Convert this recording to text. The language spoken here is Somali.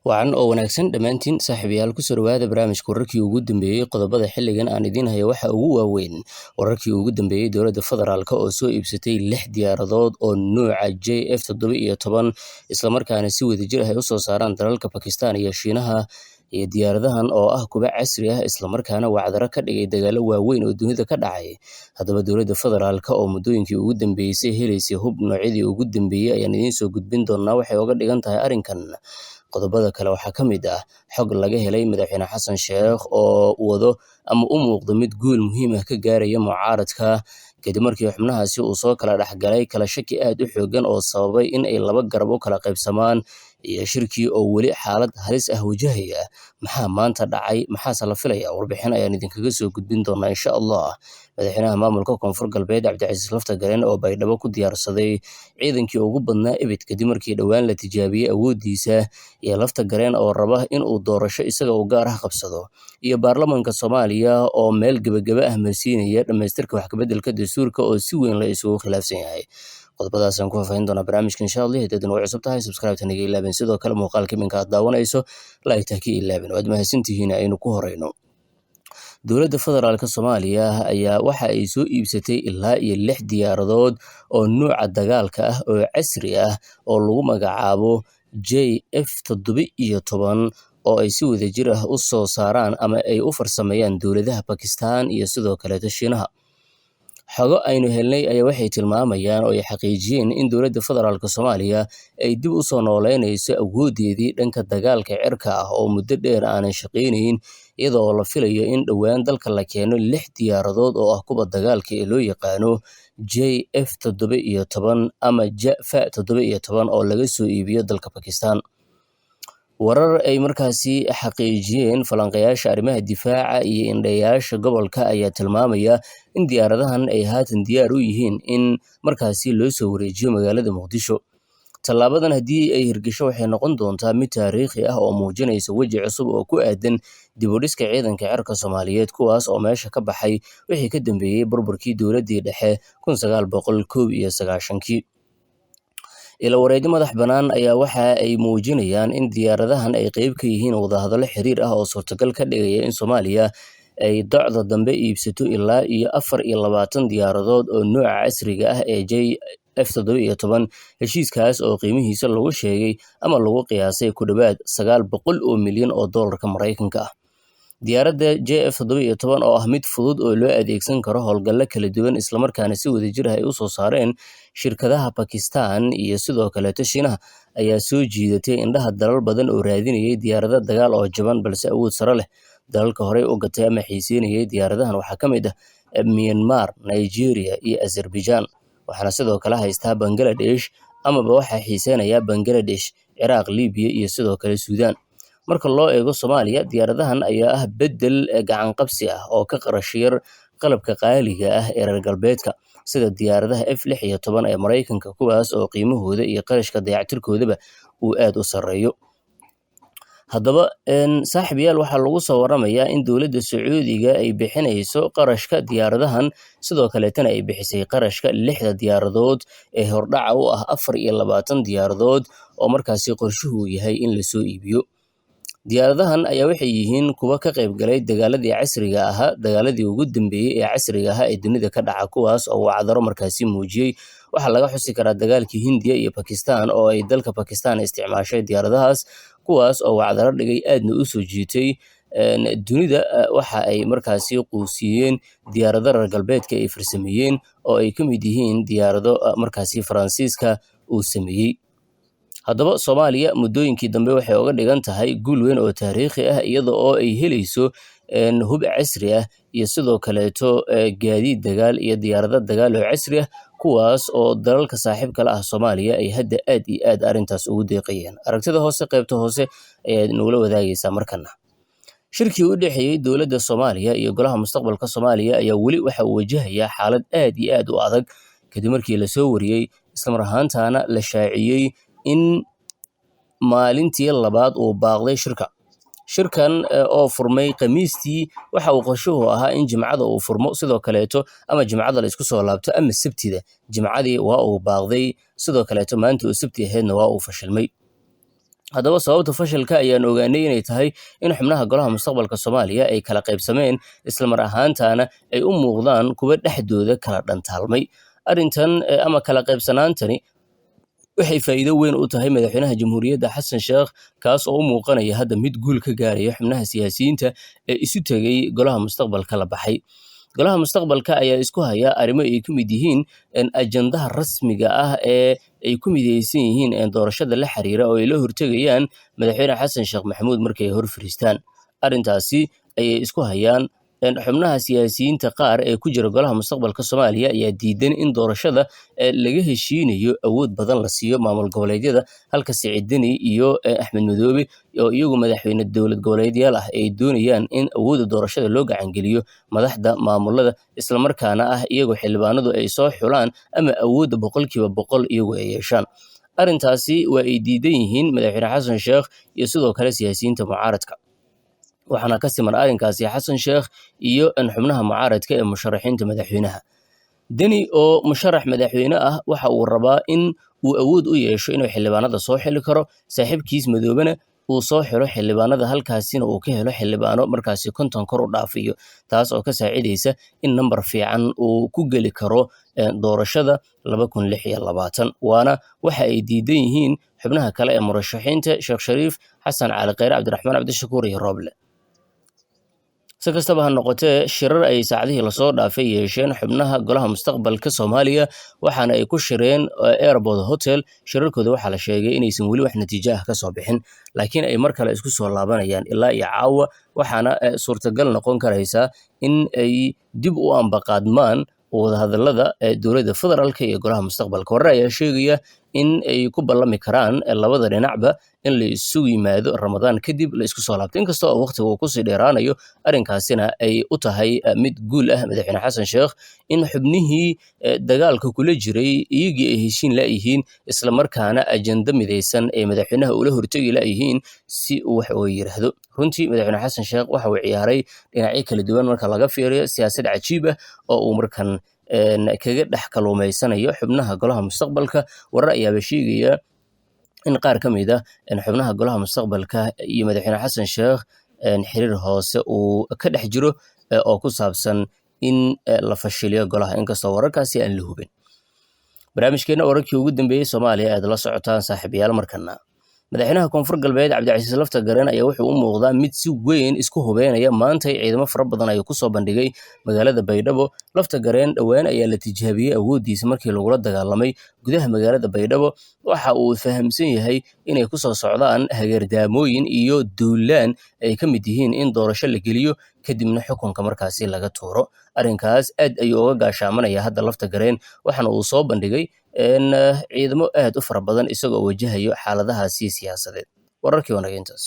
Wacan oo wanaagsan dhammaantiin saaxiibayaal ku soo dhawaada barnaamijka wararkii ugu dambeeyay qodobada xilligan aan idiin hayo waxa ugu waaweyn wararkii ugu dambeeyay dowladda federaalk oo soo iibsatay 6 diyaaradood oo nooca JF-17 isla markaana si wadajir ah ay u soo saaraan dalalka Pakistan iyo Shiinaha iyo diyaaradahan oo ah kuba casri ah isla markaana wacdaro ka dhigay dagaalo waaweyn oo dunida ka dhacay haddaba dowladda federaalk oo muddooyinkii ugu dambeysay helaysay hub noocyadii ugu dambeeyay ayaan idiin soo gudbin doonaa waxay uga dhigan tahay arrinkan qodobada kale waxaa ka mid ah xog laga helay madaxweyne xasan sheekh oo wado ama u muuqdo mid guul muhiim ah ka gaaraya mucaaradka kadib markii xubnahaasi uu soo kala dhexgalay kala shaki aad u xoogan oo sababay in ay laba garab u kala qaybsamaan iyo shirkii oo weli xaalad halis ah wajahaya maxaa maanta dhacay maxaase la filaya warbixin ayaan idinkaga soo gudbin doonaa insha allah madaxweynaha maamulka koonfur galbeed cabdicasiis laftagareen oo baydhabo ku diyaarsaday ciidankii ugu badnaa ebed kadib markii dhowaan la tijaabiyey awoodiisa iyo laftagareen oo raba in uu doorasho isaga u gaar ah qabsado iyo baarlamaanka Soomaaliya oo meel gabagaba ah marsiinaya dhamaystirka wax ka beddelka dastuurka oo si weyn la isugu khilaafsan yahay qodobadaas aan ku faafahin doonaa barnaamijka insha Allah haddii way cusub tahay subscribe tan iga ilaabin sidoo kale muuqaalka minka aad daawanayso like ta ka ilaabin waad mahadsantihiin aynu ku horeyno dowladda federaalka Soomaaliya ayaa waxa ay soo iibsatay ilaa iyo 6 diyaaradood oo nooca dagaalka ah oo casri ah oo lagu magacaabo JF-17 oo ay si wadajir ah u soo saaraan ama ay u farsameeyaan dowladaha Pakistan iyo sidoo kale Shiinaha xogo aynu helnay ayaa waxay tilmaamayaan oo ay xaqiijiyeen in dowladda federaalka Soomaaliya ay dib u soo nooleynayso awoodeedii dhanka dagaalka cirka ah oo muddo dheer aanan shaqeynayn iyadoo la filayo in dhowaan dalka la keeno 6 diyaaradood oo ah kuwa dagaalka ee loo yaqaano JF-17 ama JAF-17 oo laga soo iibiyo dalka Pakistan warar ay markaasi xaqiijiyeen falanqayaasha arrimaha difaaca iyo indhayaasha gobolka ayaa tilmaamaya in diyaaradahan ay haatan diyaar u yihiin in markaasi loo soo wareejiyo magaalada Muqdisho tallaabadan haddii ay hirgasho waxay noqon doontaa mid taariikhi ah oo muujinaysa weji cusub oo ku aadan dib u dhiska ciidanka cirka Soomaaliyeed kuwaas oo meesha ka baxay wixii ka dambeeyay burburkii dowladdii dhexe 1991kii ila wareedyo madax banaan ayaa waxa ay muujinayaan in diyaaradahan ay qayb ka yihiin wadahadalo xiriir ah oo suurtagal ka dhigaya in Soomaaliya ay docda dambe iibsato ilaa iyo 24 diyaaradood oo nooca casriga ah ee JF-17 heshiiskaas oo qiimihiisa lagu sheegay ama lagu qiyaasay ku dhawaad 900 oo milyan oo doolarka Mareykanka ah diyaaradda JF-17 oo ah mid fudud oo loo adeegsan karo howlgallo kala duwan isla markaana si wadajir ah ay u soo saareen shirkadaha Pakistan iyo sidoo kale Shiinaha ayaa soo jiidatay indhaha dalal badan oo raadinayay diyaarado dagaal oo jaban balse awood sare leh dalalka hore u gatay ama xiiseynayay diyaaradahan waxaa ka mid ah Myanmar, Nigeria iyo Azerbaijan waxaana sidoo kale haystaa Bangladesh amaba waxaa xiiseynaya Bangladesh, Iraq, Liibiya iyo sidoo kale Suudaan marka loo eego Soomaaliya diyaaradahan ayaa ah bedel gacan qabsi ah oo ka qarash yar qalabka qaaliga ah ee reer galbeedka sida diyaaradaha F-16 ee Mareykanka kuwaas oo qiimahooda iyo qarashka dayactirkoodaba uu aad u sareeyo haddaba saaxiibayaal waxaa lagu soo waramayaa in dowladda Sacuudiga ay bixinayso qarashka diyaaradahan sidoo kale tan ay bixisay qarashka 6 diyaaradood ee hordhaca u ah 24 diyaaradood oo markaasi qorshuhu yahay in la soo iibiyo diyaaradahan ayaa waxay yihiin kuwa ka qayb galay dagaaladii casriga ahaa dagaaladii ugu dambeeyay ee casriga ahaa ee dunida ka dhaca kuwaas oo wacdaro markaasi muujiyay waxa laga xusi karaa dagaalkii Hindiya iyo Pakistan oo ay dalka Pakistan isticmaashay diyaaradahaas kuwaas oo wacdaro dhigay aadna u soo jiitay dunida waxa ay markaasi quusiyeen diyaarado reer galbeedka ay farsameeyeen oo ay ka mid yihiin diyaarado markaasi Faransiiska uu sameeyay haddaba Soomaaliya muddooyinkii dambe waxay uga dhigan tahay guul weyn oo taariikhi ah iyada oo ay helayso hub casri ah iyo sidoo kaleeto gaadiid dagaal iyo diyaarado dagaal oo casri ah kuwaas oo dalalka saaxiibka la ah Soomaaliya ay hadda aad iyo aad arintaas ugu deeqayeen aragtida hoose qaybta hoose ayaa nula wadaagaysa markana shirkii u dhaxeeyay dowladda Soomaaliya iyo golaha mustaqbalka Soomaaliya ayaa weli waxa uu wajahayaa xaalad aad iyo aad u adag kadib markii la soo wariyay isla mar ahaantaana la shaaciyay in maalintii labaad uu baaqday shirkan oo furmay Khamiistii waxa uu qorshuhu ahaa in Jimcada uu furmo sidoo kaleeto ama Jimcada la isku soo laabto ama Sabtida Jimcadii waa uu baaqday sidoo kaleeto maanta oo Sabti ahaydna waa uu fashilmay haddaba sababta fashilka ayaan ogaanay inay tahay in xubnaha golaha mustaqbalka Soomaaliya ay kala qaybsameen isla mar ahaantaana ay u muuqdaan kuwa dhexdooda kala dhantaalmay. Arrintan ama kala qaybsanaantani waxay faa'iido weyn u tahay madaxweynaha jamhuuriyadda Xasan Sheekh, kaas oo u muuqanaya hadda mid guul ka gaaraya xubnaha siyaasiyiinta ee isu tegay golaha mustaqbalka la baxay. Golaha mustaqbalka ayaa isku haya arrimo ay ka mid yihiin ajandaha rasmiga ah ee ay ku midaysan yihiin doorashada la xiriira oo ay la hortegayaan madaxweyne Xasan Sheekh Maxamuud markay hor fariistaan. Arrintaasi ayay isku hayaan xubnaha siyaasiyiinta qaar ee ku jira golaha mustaqbalka Soomaaliya ayaa diidan in doorashada laga heshiinayo awood badan la siiyo maamul goboleedyada, halka Siciid Deni iyo Axmed Madoobe oo iyagu madaxweyne dowlad goboleedyaal ah ay doonayaan in awoodda doorashada loo gacan geliyo madaxda maamulada, isla markaana ah iyagoo xildhibaanadu ay soo xulaan ama awoodda 100% iyagu ay yeeshaan. Arrintaasi waa ay diidan yihiin madaxweyne Xasan Sheekh iyo sidoo kale siyaasiyiinta mucaaradka. waxaana ka siman arrinkaasi Xasan Sheekh iyo xubnaha mucaaradka ee musharaxiinta madaxweynaha. Deni oo musharax madaxweyne ah waxa uu rabaa in uu awood u yeesho inuu xildhibaanada soo xili karo, saaxiibkiis Madoobena uu soo xilo xildhibaanada, halkaasina uu ka helo xildhibaano markaasi 50 kor u dhaafiyo, taas oo ka saacidaysa in nambar fiican uu ku geli karo doorashada 2026. waana waxa ay diidan yihiin xubnaha kale ee murashaxiinta Sheekh Shariif, Xasan Cali Kheyre, Cabdiraxmaan Cabdishakuur iyo Rooble. si kastaba ha noqotee, shirar ay saacadihii lasoo dhaafay yeesheen xubnaha golaha mustaqbalka Soomaaliya waxaana ay ku shireen Airport Hotel. Shirarkooda waxaa la sheegay inaysan weli wax natiijo ah ka soo bixin, laakiin ay mar kale isku soo laabanayaan ilaa iyo caawa, waxaana suurtagal noqon karaysa in ay dib u ambaqaadmaan wadahadallada dowladda federaalka iyo golaha mustaqbalka. Warar ayaa sheegaya in ay ku ballami karaan labada dhinacba in la isugu yimaado Ramadaan kadib la isku soo laabto. Inkasta oo waqtiga uu kusii dheeraanayo, arrinkaasina ay u tahay mid guul ah madaxweyne Xasan Sheekh in xubnihii dagaalka kula jiray iyagii ay heshiin la'yihiin, isla markaana ajanda midaysan ee madaxweynaha ula hortegi la'yihiin si uu wax uga yiraahdo. Runtii madaxweyne Xasan Sheekh waxa uu ciyaaray dhinacyo kala duwan marka laga fiiriyo siyaasad cajiib ah oo uu markan kaga dhex kaluumaysanayo xubnaha golaha mustaqbalka. Warar ayaaba sheegaya in qaar ka mid ah xubnaha golaha mustaqbalka iyo madaxweyne Xasan Sheekh xiriir hoose uu ka dhex jiro oo ku saabsan in la fashiliyo golaha, inkastoo wararkaasi aan la hubin. barnaamijkeena wararkii ugu dambeeyay Soomaaliya aad la socotaan saaxiibayaal. markana madaxweynaha koonfur galbeed Cabdicasiis Laftagareen ayaa wuxuu u muuqdaa mid si weyn isku hubeynaya maanta. Ciidamo fara badan ayuu kusoo bandhigay magaalada Baydhabo. Laftagareen dhowaan ayaa la tijaabiyey awooddiisa markii lagula dagaalamay gudaha magaalada Baydhabo. waxa uu fahamsan yahay inay kusoo socdaan hageerdaamooyin iyo duulaan ay ka mid yihiin in doorasho la geliyo kadibna xukunka markaasi laga tuuro. arrinkaas aad ayuu uga gaashaamanaya hadda Laftagareen, waxaana uu soo bandhigay ciidamo aad u fara badan isagoo wajahayo xaaladahaasi siyaasadeed. wararkii wanaagga intaas.